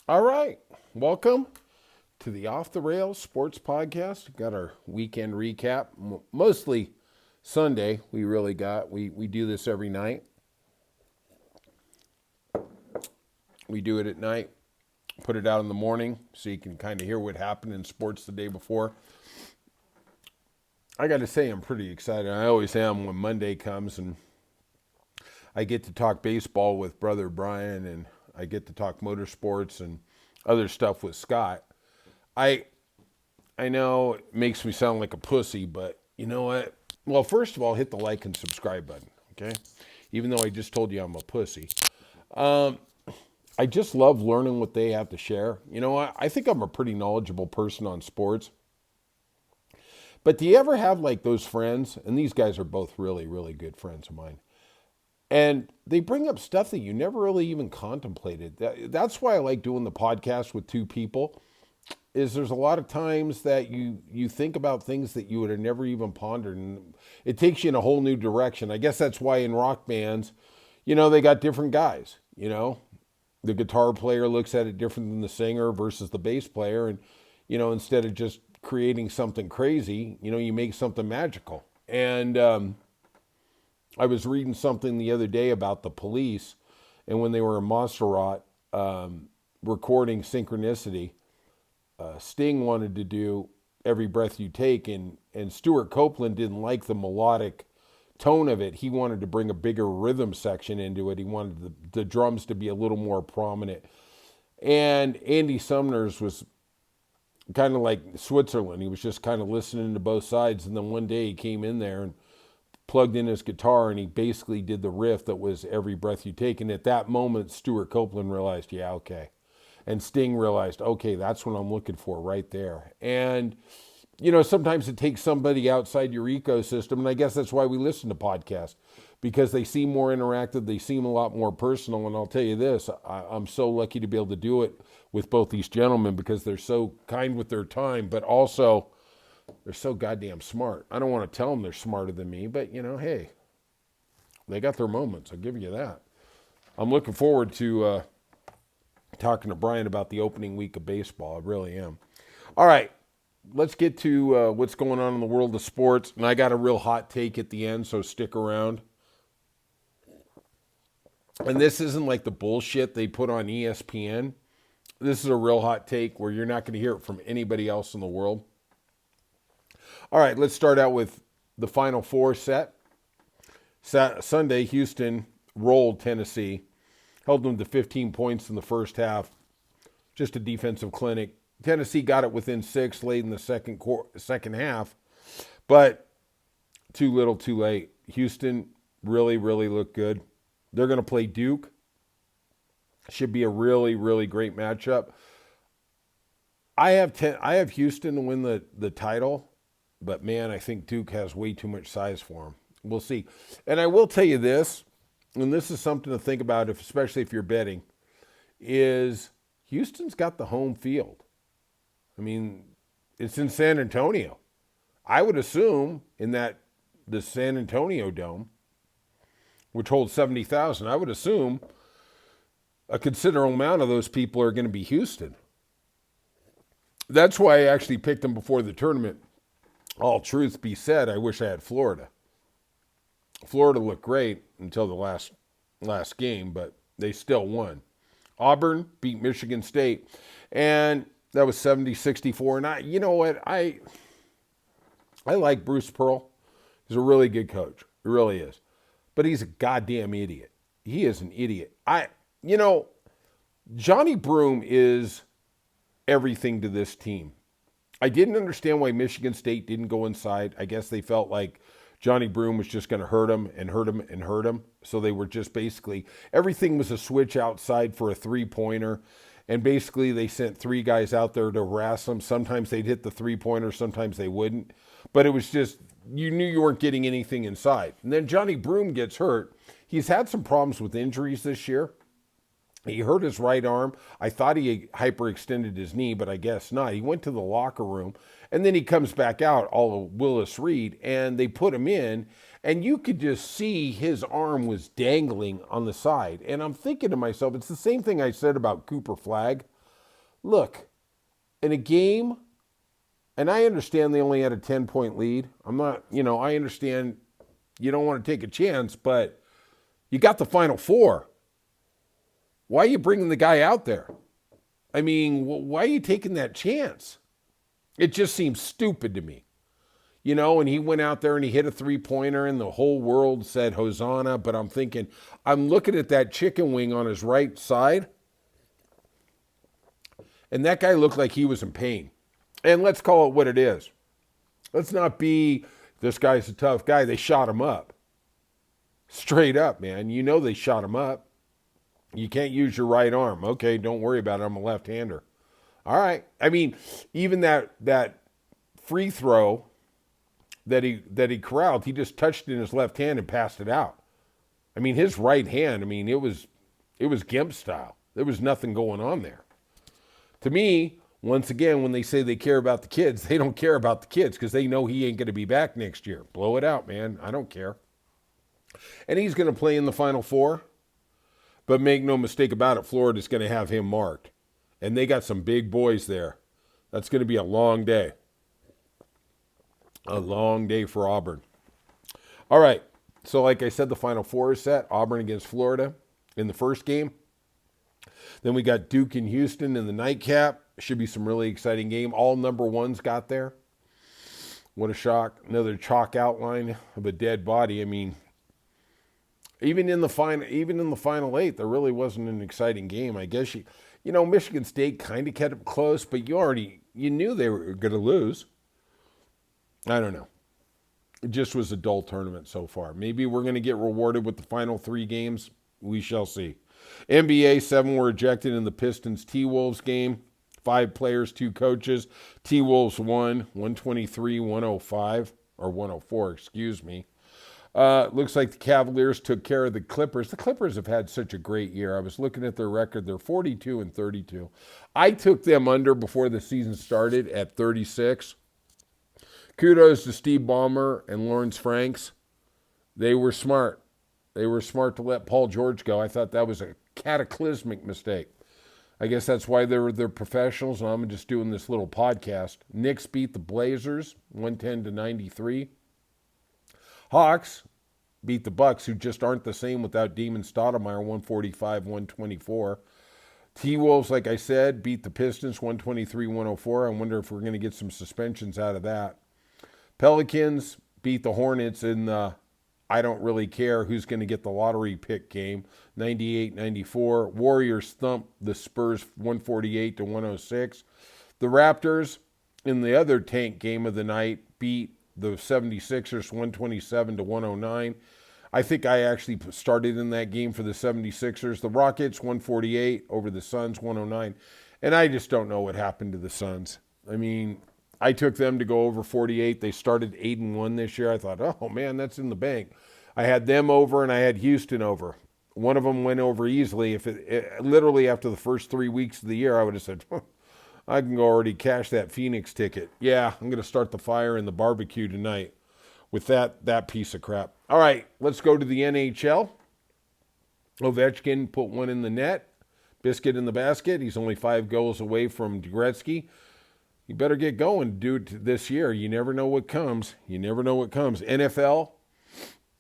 All right. Welcome to the Off the Rails Sports Podcast. Got our weekend recap, mostly Sunday. We do this every night. We do it at night, put it out in the morning so you can kind of hear what happened in sports the day before. I got to say, I'm pretty excited. I always am when Monday comes and I get to talk baseball with brother Brian and I get to talk motorsports and other stuff with Scott. I I know it makes me sound like a pussy, but you know what? Well, first of all, hit the like and subscribe button, okay? Even though I just told you I'm a pussy. I just love learning what they have to share. You know what? I think I'm a pretty knowledgeable person on sports. But do you ever have like those friends? And these guys are both really, really good friends of mine. And they bring up stuff that you never really even contemplated. That's why I like doing the podcast with two people. Is there's a lot of times that you think about things that you would have never even pondered, and it takes you in a whole new direction. I guess that's why in rock bands, they got different guys. The guitar player looks at it different than the singer versus the bass player, and instead of just creating something crazy, you make something magical. And I was reading something the other day about the Police, and when they were in Montserrat recording Synchronicity. Sting wanted to do Every Breath You Take, and Stuart Copeland didn't like the melodic tone of it. He wanted to bring a bigger rhythm section into it. He wanted the drums to be a little more prominent. And Andy Sumner's was kind of like Switzerland. He was just kind of listening to both sides. And then one day he came in there and plugged in his guitar, and he basically did the riff that was Every Breath You Take. And at that moment, Stuart Copeland realized, yeah, okay. And Sting realized, okay, that's what I'm looking for right there. And, sometimes it takes somebody outside your ecosystem. And I guess that's why we listen to podcasts, because they seem more interactive. They seem a lot more personal. And I'll tell you this, I'm so lucky to be able to do it with both these gentlemen because they're so kind with their time, but also they're so goddamn smart. I don't want to tell them they're smarter than me, but, hey, they got their moments. I'll give you that. I'm looking forward to talking to Brian about the opening week of baseball. I really am. All right, let's get to what's going on in the world of sports. And I got a real hot take at the end, so stick around. And this isn't like the bullshit they put on ESPN. This is a real hot take where you're not going to hear it from anybody else in the world. All right, let's start out with the Final Four set. Sunday, Houston rolled Tennessee. Held them to 15 points in the first half. Just a defensive clinic. Tennessee got it within 6 late in the second half. But too little, too late. Houston really, really looked good. They're going to play Duke. Should be a really, really great matchup. I have Houston to win the title. But, man, I think Duke has way too much size for them. We'll see. And I will tell you this. And this is something to think about, especially if you're betting, is Houston's got the home field. I mean, it's in San Antonio. I would assume in the San Antonio Dome, which holds 70,000, I would assume a considerable amount of those people are going to be Houston. That's why I actually picked them before the tournament. All truth be said, I wish I had Florida. Florida looked great until the last game, but they still won. Auburn beat Michigan State, and that was 70-64. And you know what? I like Bruce Pearl. He's a really good coach. He really is. But he's a goddamn idiot. He is an idiot. Johnny Broome is everything to this team. I didn't understand why Michigan State didn't go inside. I guess they felt like Johnny Broome was just going to hurt him and hurt him and hurt him. So they were just basically, everything was a switch outside for a three-pointer. And basically they sent 3 guys out there to harass them. Sometimes they'd hit the three-pointer, sometimes they wouldn't. But it was just, you knew you weren't getting anything inside. And then Johnny Broome gets hurt. He's had some problems with injuries this year. He hurt his right arm. I thought he hyperextended his knee, but I guess not. He went to the locker room, and then he comes back out, all of Willis Reed, and they put him in, and you could just see his arm was dangling on the side. And I'm thinking to myself, it's the same thing I said about Cooper Flagg. Look, in a game, and I understand they only had a 10-point lead. I'm not, I understand you don't want to take a chance, but you got the Final Four. Why are you bringing the guy out there? I mean, why are you taking that chance? It just seems stupid to me. And he went out there and he hit a three-pointer and the whole world said Hosanna, but I'm looking at that chicken wing on his right side, and that guy looked like he was in pain. And let's call it what it is. Let's not be, this guy's a tough guy. They shot him up. Straight up, man. They shot him up. You can't use your right arm. Okay, don't worry about it. I'm a left-hander. All right. I mean, even that free throw that he corralled, he just touched it in his left hand and passed it out. I mean, his right hand, it was gimp style. There was nothing going on there. To me, once again, when they say they care about the kids, they don't care about the kids because they know he ain't going to be back next year. Blow it out, man. I don't care. And he's going to play in the Final Four. But make no mistake about it, Florida's going to have him marked. And they got some big boys there. That's going to be a long day. A long day for Auburn. All right. So like I said, the Final Four is set. Auburn against Florida in the first game. Then we got Duke and Houston in the nightcap. Should be some really exciting game. All number ones got there. What a shock. Another chalk outline of a dead body. I mean, even in the final eight, there really wasn't an exciting game. I guess Michigan State kind of kept it close, but you knew they were going to lose. I don't know. It just was a dull tournament so far. Maybe we're going to get rewarded with the final 3 games. We shall see. NBA, 7 were ejected in the Pistons T-Wolves game. 5 players, 2 coaches. T-Wolves won 123-105, or 104, excuse me. Looks like the Cavaliers took care of the Clippers. The Clippers have had such a great year. I was looking at their record. They're 42-32. I took them under before the season started at 36. Kudos to Steve Ballmer and Lawrence Franks. They were smart. They were smart to let Paul George go. I thought that was a cataclysmic mistake. I guess that's why they're professionals, and I'm just doing this little podcast. Knicks beat the Blazers 110-93. Hawks beat the Bucks, who just aren't the same without Demon Stoudemire, 145-124. T-Wolves, like I said, beat the Pistons 123-104. I wonder if we're going to get some suspensions out of that. Pelicans beat the Hornets in the I don't really care who's going to get the lottery pick game, 98-94. Warriors thumped the Spurs 148-106. The Raptors, in the other tank game of the night, beat the 76ers 127-109. I think I actually started in that game for the 76ers. The Rockets 148 over the Suns 109. And I just don't know what happened to the Suns. I mean, I took them to go over 48. They started 8-1 this year. I thought, oh man, that's in the bank. I had them over and I had Houston over. One of them went over easily. If it literally after the first 3 weeks of the year, I would have said, I can go already cash that Phoenix ticket. Yeah, I'm going to start the fire in the barbecue tonight with that piece of crap. All right, let's go to the NHL. Ovechkin put one in the net. Biscuit in the basket. He's only 5 goals away from Gretzky. You better get going, dude, this year. You never know what comes. NFL,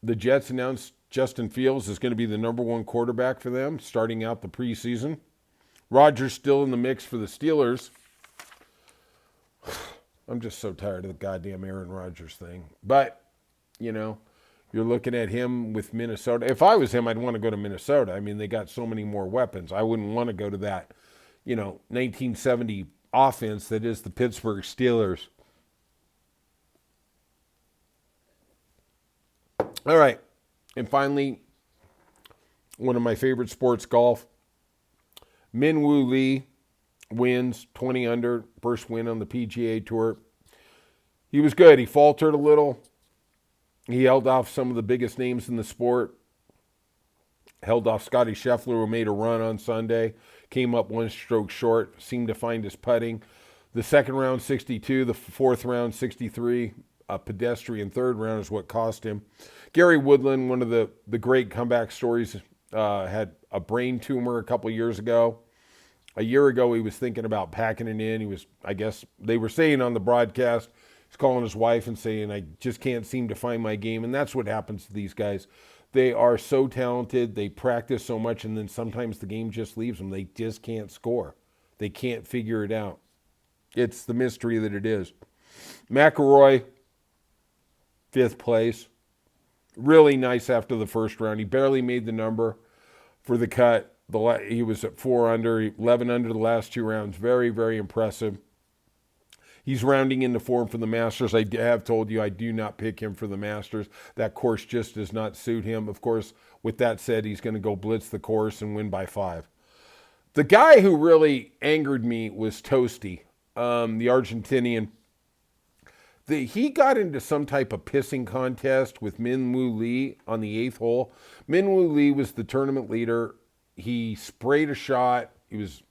the Jets announced Justin Fields is going to be the number 1 quarterback for them starting out the preseason. Rodgers still in the mix for the Steelers. I'm just so tired of the goddamn Aaron Rodgers thing. But, you're looking at him with Minnesota. If I was him, I'd want to go to Minnesota. I mean, they got so many more weapons. I wouldn't want to go to that, 1970 offense that is the Pittsburgh Steelers. All right. And finally, one of my favorite sports, golf. Min-Woo Lee wins 20 under, first win on the PGA Tour. He was good. He faltered a little. He held off some of the biggest names in the sport. Held off Scotty Scheffler, who made a run on Sunday. Came up 1 stroke short. Seemed to find his putting. The second round, 62. The fourth round, 63. A pedestrian third round is what cost him. Gary Woodland, one of the great comeback stories, had a brain tumor a couple years ago. A year ago, he was thinking about packing it in. He was, I guess, they were saying on the broadcast, he's calling his wife and saying, I just can't seem to find my game. And that's what happens to these guys. They are so talented. They practice so much, and then sometimes the game just leaves them. They just can't score. They can't figure it out. It's the mystery that it is. McIlroy, 5th place. Really nice after the first round. He barely made the number for the cut. He was at 4 under, 11 under the last 2 rounds. Very, very impressive. He's rounding into form for the Masters. I have told you I do not pick him for the Masters. That course just does not suit him. Of course, with that said, he's going to go blitz the course and win by 5. The guy who really angered me was Toasty, the Argentinian. He got into some type of pissing contest with Min Woo Lee on the 8th hole. Min Woo Lee was the tournament leader. He sprayed a shot. He was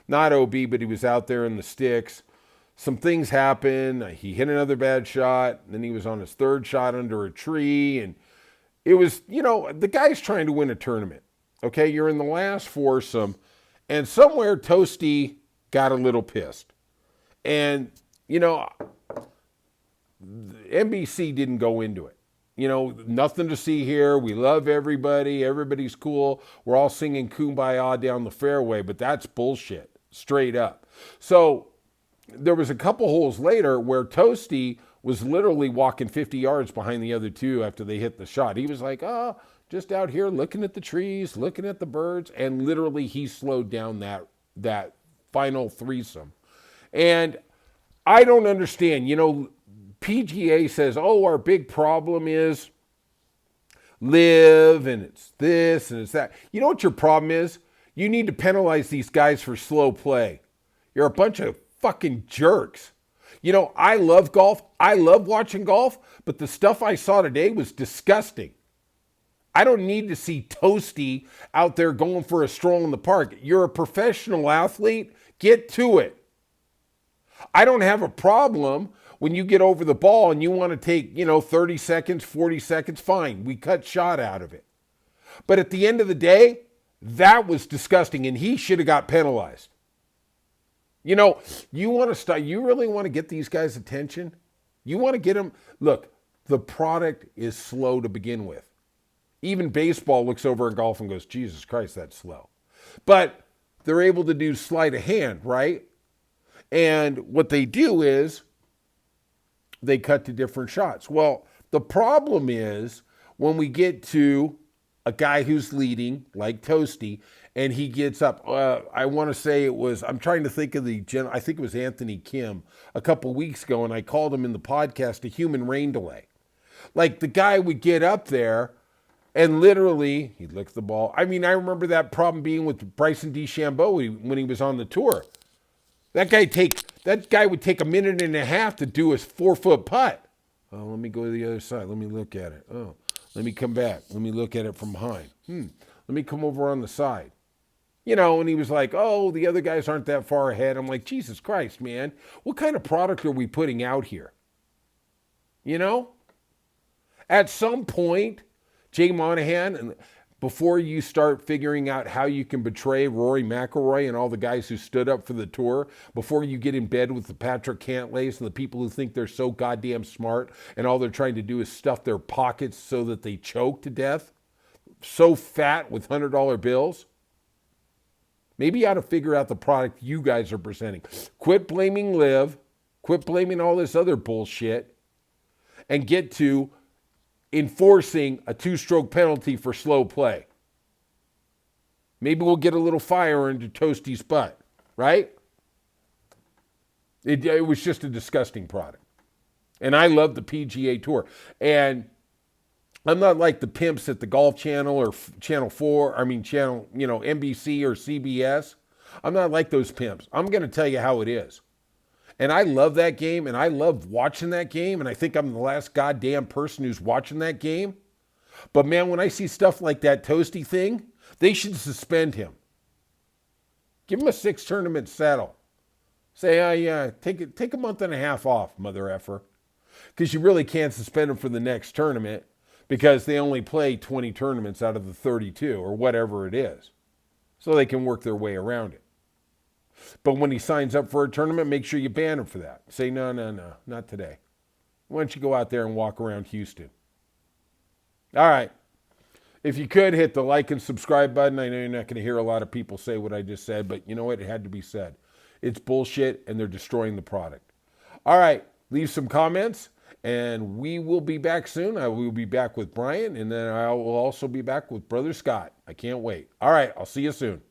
not OB, but he was out there in the sticks. Some things happened. He hit another bad shot. Then he was on his 3rd shot under a tree. And it was, the guy's trying to win a tournament. Okay, you're in the last foursome. And somewhere Toasty got a little pissed. And, NBC didn't go into it. Nothing to see here. We love everybody. Everybody's cool. We're all singing Kumbaya down the fairway, but that's bullshit, straight up. So there was a couple holes later where Toasty was literally walking 50 yards behind the other two after they hit the shot. He was like, just out here looking at the trees, looking at the birds, and literally he slowed down that final threesome. And I don't understand. PGA says, our big problem is live, and it's this, and it's that. You know what your problem is? You need to penalize these guys for slow play. You're a bunch of fucking jerks. I love golf. I love watching golf, but the stuff I saw today was disgusting. I don't need to see Toasty out there going for a stroll in the park. You're a professional athlete. Get to it. I don't have a problem when you get over the ball and you want to take, 30 seconds, 40 seconds, fine. We cut shot out of it. But at the end of the day, that was disgusting, and he should have got penalized. You want to start, you really want to get these guys' attention? You want to get them, look, the product is slow to begin with. Even baseball looks over at golf and goes, Jesus Christ, that's slow. But they're able to do sleight of hand, right? And what they do is they cut to different shots. Well, the problem is when we get to a guy who's leading, like Toasty, and he gets up. I want to say I'm trying to think of I think it was Anthony Kim a couple weeks ago, and I called him in the podcast a human rain delay. Like the guy would get up there and literally he'd lick the ball. I mean, I remember that problem being with Bryson DeChambeau when he was on the tour. That guy would take a minute and a half to do his 4-foot putt. Oh, let me go to the other side. Let me look at it. Oh, let me come back. Let me look at it from behind. Let me come over on the side. And he was like, the other guys aren't that far ahead. I'm like, Jesus Christ, man. What kind of product are we putting out here? At some point, Jay Monahan, before you start figuring out how you can betray Rory McIlroy and all the guys who stood up for the tour, before you get in bed with the Patrick Cantlays and the people who think they're so goddamn smart and all they're trying to do is stuff their pockets so that they choke to death, so fat with $100 bills, maybe you ought to figure out the product you guys are presenting. Quit blaming Liv, quit blaming all this other bullshit, and get to enforcing a 2-stroke penalty for slow play. Maybe we'll get a little fire into Toasty's butt, right? It was just a disgusting product. And I love the PGA Tour. And I'm not like the pimps at the Golf Channel or Channel 4, NBC or CBS. I'm not like those pimps. I'm going to tell you how it is. And I love that game, and I love watching that game, and I think I'm the last goddamn person who's watching that game. But, man, when I see stuff like that Toasty thing, they should suspend him. Give him a 6-tournament settle. Say, take a month and a half off, mother effer. Because you really can't suspend him for the next tournament because they only play 20 tournaments out of the 32 or whatever it is. So they can work their way around it. But when he signs up for a tournament, make sure you ban him for that. Say, no, not today. Why don't you go out there and walk around Houston? All right. If you could, hit the like and subscribe button. I know you're not going to hear a lot of people say what I just said, but you know what? It had to be said. It's bullshit, and they're destroying the product. All right. Leave some comments, and we will be back soon. I will be back with Brian, and then I will also be back with Brother Scott. I can't wait. All right. I'll see you soon.